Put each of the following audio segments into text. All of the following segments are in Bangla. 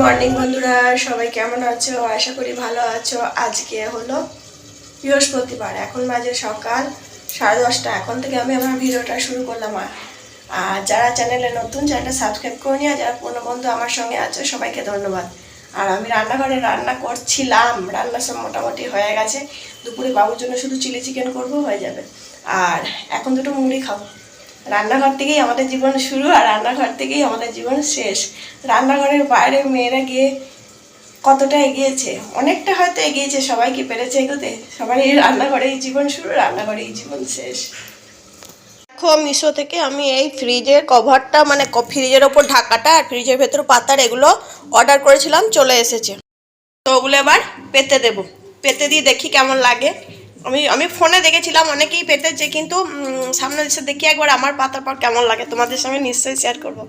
মর্নিং বন্ধুরা, সবাই কেমন আছো? আশা করি ভালো আছো। আজকে হলো বৃহস্পতিবার, এখন বাজে সকাল 10:30। এখন থেকে আমি আমার ভিডিওটা শুরু করলাম। আর যারা চ্যানেলে নতুন, চ্যানেলটা সাবস্ক্রাইব করে নিয়ে, যারা পুরনো বন্ধু আমার সঙ্গে আছো, সবাইকে ধন্যবাদ। আর আমি রান্নাঘরে রান্না করছিলাম, রান্না সব মোটামুটি হয়ে গেছে। দুপুরে বাবুর জন্য শুধু চিলি চিকেন করবো, হয়ে যাবে। আর এখন দুটো মুড়ি খাবো। রান্নাঘর থেকেই আমাদের জীবন শুরু, আর রান্নাঘর থেকেই আমাদের জীবন শেষ। রান্নাঘরের বাইরে মেয়েরা গিয়ে কতটা এগিয়েছে, অনেকটা হয়তো এগিয়েছে। সবাই কি পেরেছে এগোতে? সবাই এই রান্নাঘরেই জীবন শুরু, রান্নাঘরেই জীবন শেষ। দেখো, মিশো থেকে আমি এই ফ্রিজের কভারটা, মানে ফ্রিজের ওপর ঢাকাটা আর ফ্রিজের ভেতর পাতার, এগুলো অর্ডার করেছিলাম, চলে এসেছে। তো ওগুলো এবার পেতে দেবো। পেতে দিয়ে দেখি কেমন লাগে। আমি ফোনে দেখেছিলাম অনেকেই পেতেছে, কিন্তু সামনে এসে দেখি একবার আমার পাতার পর কেমন লাগে, তোমাদের সঙ্গে নিশ্চয়ই শেয়ার করব।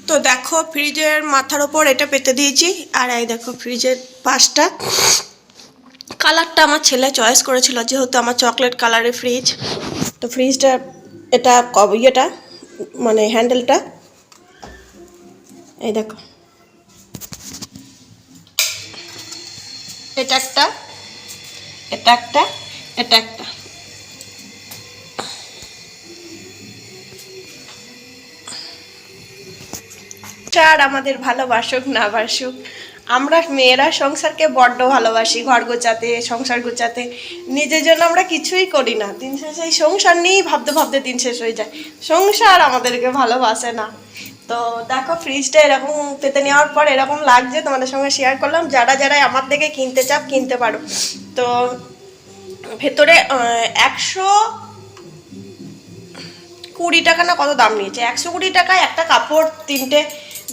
তো দেখো, ফ্রিজের মাথার ওপর এটা পেতে দিয়েছি। আর এই দেখো ফ্রিজের পাশটা, কালারটা আমার ছেলে চয়েস করেছিল, যেহেতু আমার চকলেট কালারের ফ্রিজ। তো ফ্রিজটা এটা ইয়েটা, মানে হ্যান্ডেলটা, এই দেখো, এটা একটা, এটা একটা, এটা একটা। আর আমাদের ভালোবাসুক না বাসুক, আমরা মেয়েরা সংসারকে বড্ড ভালোবাসি। ঘর গোছাতে, সংসার গোছাতে, নিজের জন্য আমরা কিছুই করি না। দিন শেষে এই সংসার নিয়েই ভাবতে ভাবতে দিন শেষ হয়ে যায়। সংসার আমাদেরকে ভালোবাসে না। তো দেখো, ফ্রিজটা এরকম পেতে নেওয়ার পর এরকম লাগছে, তোমাদের সঙ্গে শেয়ার করলাম। যারা যারা আমার থেকে কিনতে চাও, কিনতে পারো। তো ভেতরে 120 টাকা না কত দাম নিয়েছে। 120 টাকায় একটা কাপড়, 3টে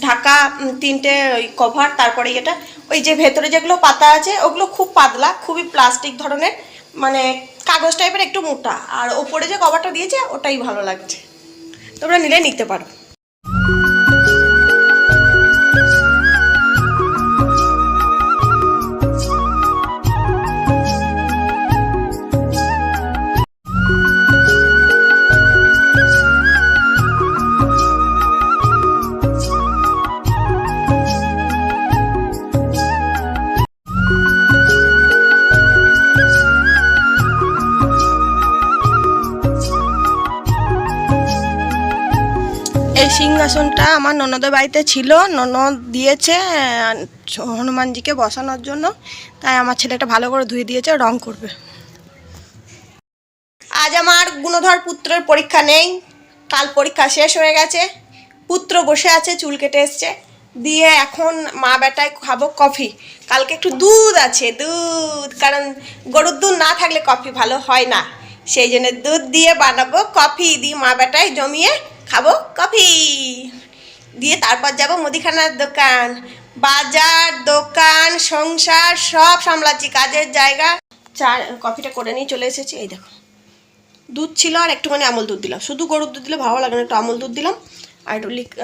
ঢাকা, 3টে ওই কভার, তারপরে এটা ওই যে ভেতরে যেগুলো পাতা আছে ওগুলো খুব পাতলা, খুবই প্লাস্টিক ধরনের, মানে কাগজ টাইপের, একটু মোটা। আর ওপরে যে কভারটা দিয়েছে ওটাই ভালো লাগছে, তোমরা নিলে নিতে পারো। এই সিংহাসনটা আমার ননদের বাড়িতে ছিল, ননদ দিয়েছে হনুমানজিকে বসানোর জন্য। তাই আমার ছেলেটা ভালো করে ধুয়ে দিয়েছে, রং করবে। আজ আমার গুণধর পুত্রের পরীক্ষা নেই, কাল পরীক্ষা শেষ হয়ে গেছে। পুত্র বসে আছে, চুল কেটে এসছে, দিয়ে এখন মা বেটায় খাবো কফি। কালকে একটু দুধ আছে, দুধ, কারণ গরুর দুধ না থাকলে কফি ভালো হয় না। সেই জন্য দুধ দিয়ে বানাবো কফি, দিয়ে মা বেটায় জমিয়ে খাবো কফি। দিয়ে তারপর যাব মুদিখানার দোকান, বাজার, দোকান, সংসার সব সামলাচ্ছি, কাজের জায়গা। চা কফিটা করে নিয়ে চলে এসেছি। এই দেখো, দুধ ছিল আর একটুখানি আমুল দুধ দিলাম। শুধু গরুর দুধ দিলে ভালো লাগে না, একটু আমুল দুধ দিলাম আর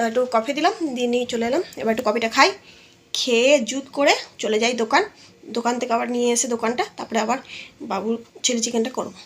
একটু কফি দিলাম, দিয়ে নিয়ে চলে এলাম। এবার একটু কফিটা খাই, খেয়ে জুত করে চলে যাই দোকান থেকে আবার নিয়ে এসে দোকানটা, তারপরে আবার বাবুর চিলি চিকেনটা করবো।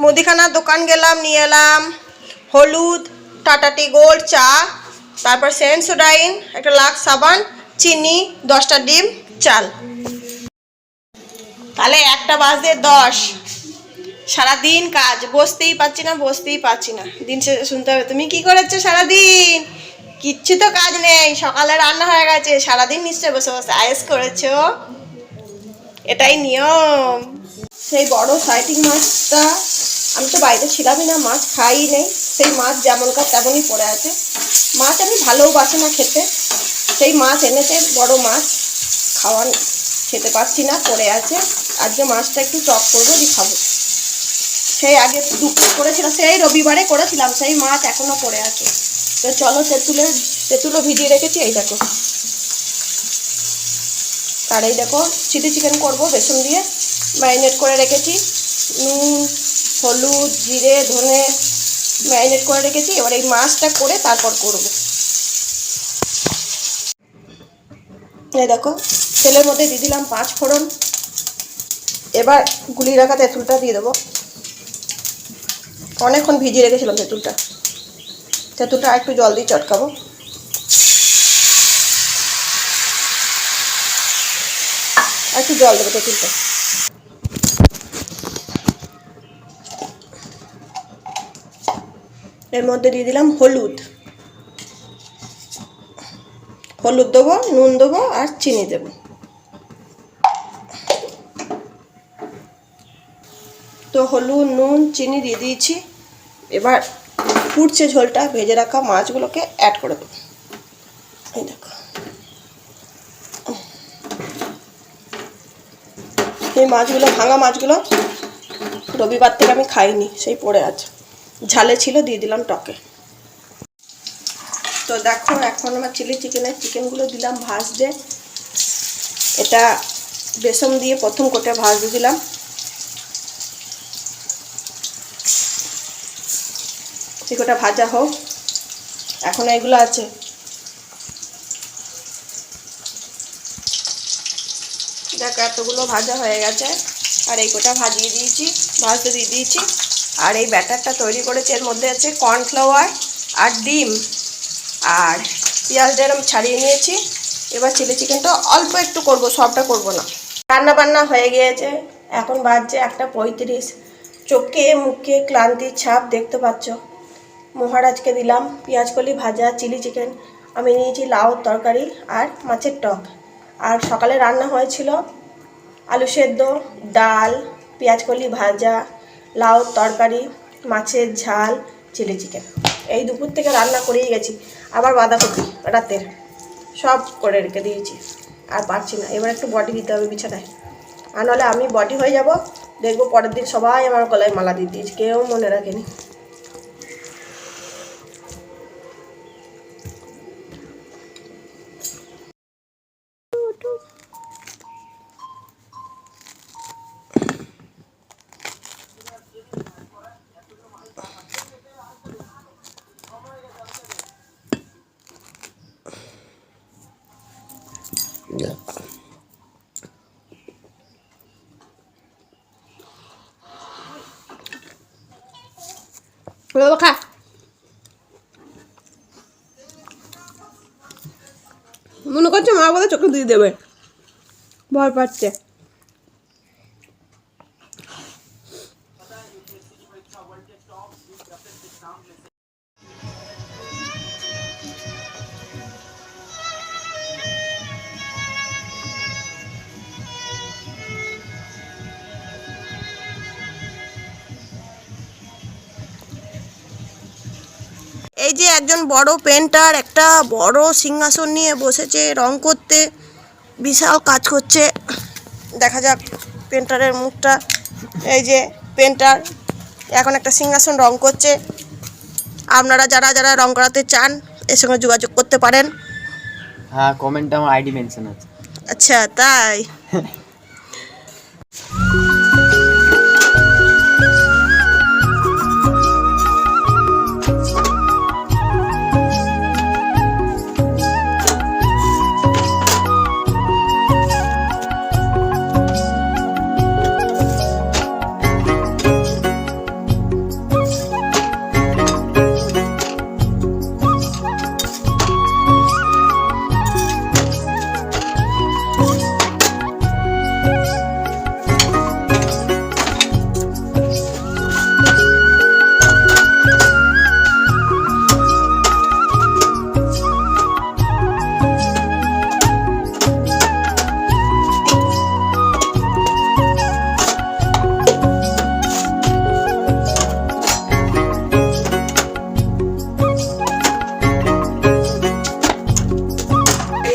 মুদিখানার দোকান গেলাম, নিয়ে এলাম হলুদ, টাটা টি গোল্ড চা, তারপর সেন্সোডাইন, একটা লাক্স সাবান, চিনি, 10টা ডিম, চাল। তাহলে 1টা বাজে 10। সারাদিন কাজ, বসতেই পারছি না। দিন শেষে শুনতে হবে তুমি কি করেছো সারাদিন। কিচ্ছু তো কাজ নেই, সকালে রান্না হয়ে গেছে, সারাদিন নিশ্চয় বসে বসে আয়েস করেছো, এটাই নিয়ম। সেই বড় সাইটিং মাছটা, আমি তো বাড়িতে ছিলামই না, মাছ খাই নেই, সেই মাছ যেমনকার তেমনই পড়ে আছে। মাছ আমি ভালোবাসি না খেতে, সেই মাছ এনেছে বড় মাছ, খেতে পারছি না, পড়ে আছে। আজকে মাছটা একটু টক করবো, দিয়ে খাবো। সেই আগে করেছিলাম, সেই রবিবারে করেছিলাম, সেই মাছ এখনো পড়ে আছে। তো চলো তেঁতুলও ভিজিয়ে রেখেছি, এই দেখো। আর এই দেখো চিলি চিকেন করবো বেসন দিয়ে, ম্যারিনেট করে রেখেছি। নুন, হলুদ, জিরে, ধনে ম্যারিনেট করে রেখেছি। এবার এই মাছটা করে তারপর করব। এই দেখো তেলের মধ্যে দিয়ে দিলাম 5 ফোড়ন। এবার গুলিয়ে রাখা তেঁতুলটা দিয়ে দেবো। অনেকক্ষণ ভিজিয়ে রেখেছিলাম তেঁতুলটা একটু জল দিয়ে চটকাবো। একটু জল দেবো তেঁতুলটা। এর মধ্যে দিয়ে দিলাম হলুদ দেবো, নুন দেবো আর চিনি দেবো। তো হলুদ, নুন, চিনি দিয়ে দিয়েছি। এবার ফুটছে ঝোলটা, ভেজে রাখা মাছগুলোকে অ্যাড করে দেবো। এই দেখো, এই মাছগুলো, ভাঙা মাছগুলো রবিবার থেকে আমি খাইনি, সেই পড়ে আছে, ঝালে ছিল, দিয়ে দিলাম টকে। তো দেখো এখন আমার চিকেনগুলো দিলাম ভাজতে। এটা বেসন দিয়ে প্রথম কোটে ভাজতে দিলাম। চিকেনটা ভাজা হোক, এখন এগুলো আছে। দেখো এতগুলো ভাজা হয়ে গেছে, আর এই কোটা ভাজতে দিয়ে দিয়েছি। আর এই ব্যাটারটা তৈরি করেছি, এর মধ্যে আছে কর্নফ্লাওয়ার আর ডিম আর পেঁয়াজটা এরকম ছাড়িয়ে নিয়েছি। এবার চিলি চিকেনটা অল্প একটু করব, সবটা করব না। রান্না বান্না হয়ে গিয়েছে, এখন বাজছে 1:35। চোখে মুখে ক্লান্তির ছাপ দেখতে পাচ্ছ। মহারাজকে দিলাম পেঁয়াজকলি ভাজা, চিলি চিকেন। আমি নিয়েছি লাউ তরকারি আর মাছের টক। আর সকালে রান্না হয়েছিল আলু সেদ্ধ, ডাল, পেঁয়াজকলি ভাজা, লাউ তরকারি, মাছের ঝাল, চিলি চিকেন। এই দুপুর থেকে রান্না করেই গেছি। আবার বাঁধাকপি রাতের, সব করে রেখে দিয়েছি। আর পারছি না, এবার একটু বডি দিতে হবে বিছানায়, আর নাহলে আমি বডি হয়ে যাব। দেখবো পরের দিন সবাই আমার গলায় মালা দিয়ে দিয়েছি, কেউ মনে রাখেনি। খা, মনে করছে মা বলে চোখে দিয়ে দেবে, ভয় পাচ্ছে। এই যে একজন বড় পেন্টার একটা বড় সিংহাসন নিয়ে বসেছে রং করতে, বিশাল কাজ করছে। দেখা যাক পেন্টারের মুখটা। এই যে পেন্টার এখন একটা সিংহাসন রং করছে। আপনারা যারা যারা রং করাতে চান এর সঙ্গে যোগাযোগ করতে পারেন। হ্যাঁ, কমেন্টে আমার আইডি মেনশন আছে। আচ্ছা তাই।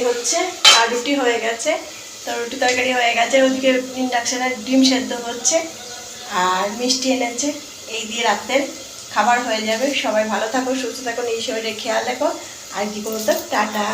হচ্ছে আর রুটি হয়ে গেছে। তো রুটি তরকারি হয়ে গেছে, ওদিকে ইন্ডাকশানে ডিম সেদ্ধ হচ্ছে আর মিষ্টি এনেছে। এই দিয়ে রাতের খাবার হয়ে যাবে। সবাই ভালো থাকো, সুস্থ থাকো, নিজের শরীরে খেয়াল রাখো। আর কি বলতো, টাটা।